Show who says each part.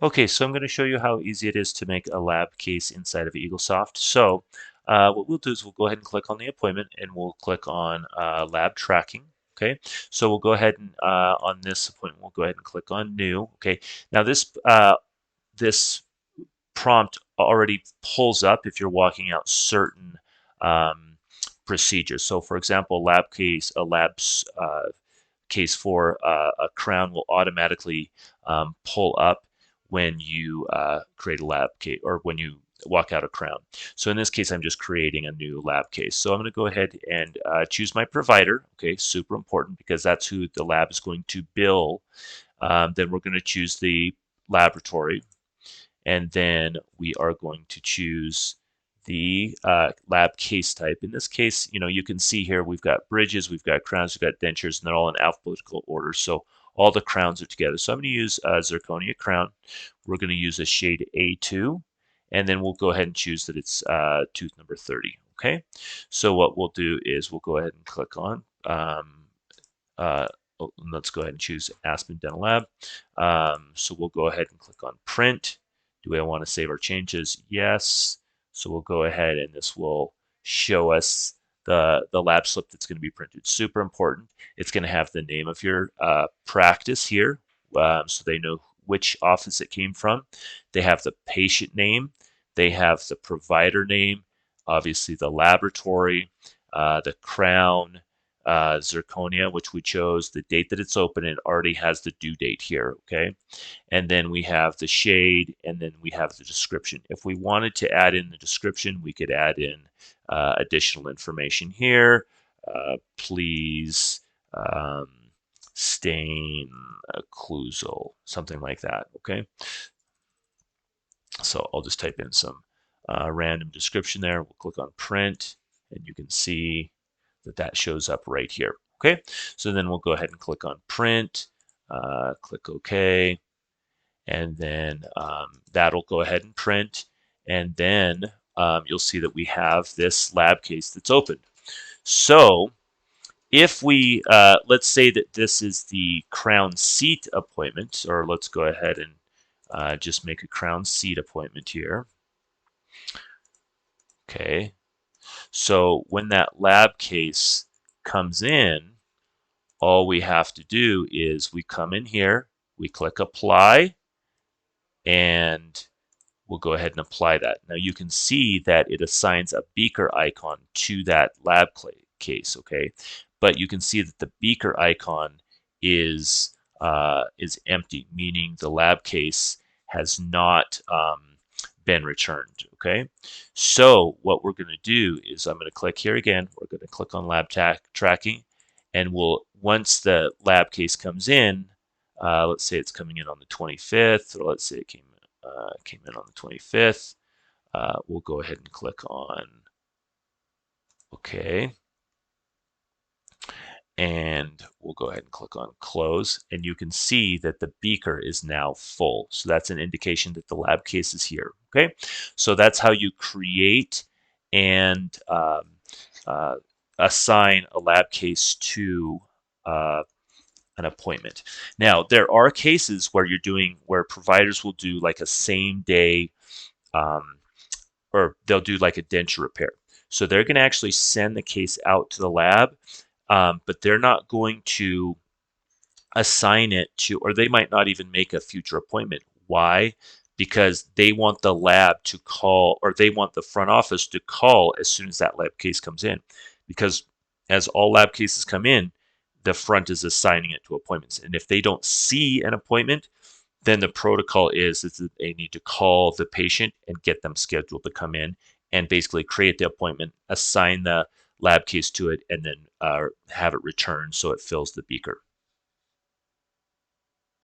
Speaker 1: Okay, so I'm going to show you how easy it is to make a lab case inside of EagleSoft. So what we'll do is we'll go ahead and click on the appointment and we'll click on lab tracking. Okay, so we'll go ahead and on this appointment, we'll go ahead and click on new. Okay, now this prompt already pulls up if you're walking out certain um, procedures. So for example, a lab's case for a crown will automatically pull up when you create a lab case or when you walk out a crown. So in this case, I'm just creating a new lab case. So I'm going to go ahead and choose my provider. Okay, super important because that's who the lab is going to bill. Then we're going to choose the laboratory, and then we are going to choose the lab case type. In this case, you can see here we've got bridges, we've got crowns, we've got dentures, and they're all in alphabetical order. So all the crowns are together. So I'm going to use zirconia crown. We're going to use a shade A2, and then we'll go ahead and choose that it's tooth number 30. Okay. So what we'll do is we'll go ahead and click on. Let's go ahead and choose Aspen Dental Lab. So we'll go ahead and click on print. Do we want to save our changes? Yes. So we'll go ahead and this will show us the lab slip that's going to be printed. Super important. It's going to have the name of your practice here, so they know which office it came from. They have the patient name. They have the provider name, obviously the laboratory, the crown, zirconia, which we chose, the date that it's open, and it already has the due date here, okay? And then we have the shade, and then we have the description. If we wanted to add in the description, we could add in additional information here. Please stain occlusal, something like that, okay? So I'll just type in some random description there. We'll click on print, and you can see that shows up right here. Okay, so then we'll go ahead and click on print, click OK, and then that'll go ahead and print. And then you'll see that we have this lab case that's open. So if we, let's say that this is the crown seat appointment, or let's go ahead and just make a crown seat appointment here. Okay, so when that lab case comes in, all we have to do is we come in here, we click apply, and we'll go ahead and apply that. Now you can see that it assigns a beaker icon to that lab case, okay? But you can see that the beaker icon is empty, meaning the lab case has not been returned, okay? So what we're going to do is I'm going to click here again. We're going to click on lab tracking, and once the lab case comes in, let's say it's coming in on the 25th, or let's say it came in on the 25th, we'll go ahead and click on OK. And we'll go ahead and click on close, and you can see that the beaker is now full. So that's an indication that the lab case is here. Okay, so that's how you create and assign a lab case to an appointment. Now, there are cases where where providers will do like a same day, or they'll do like a denture repair. So they're going to actually send the case out to the lab, but they're not going to assign it to, or they might not even make a future appointment. Why? Because they want the lab to call, or they want the front office to call as soon as that lab case comes in. Because as all lab cases come in, the front is assigning it to appointments. And if they don't see an appointment, then the protocol is that they need to call the patient and get them scheduled to come in and basically create the appointment, assign the lab case to it, and then have it returned so it fills the beaker.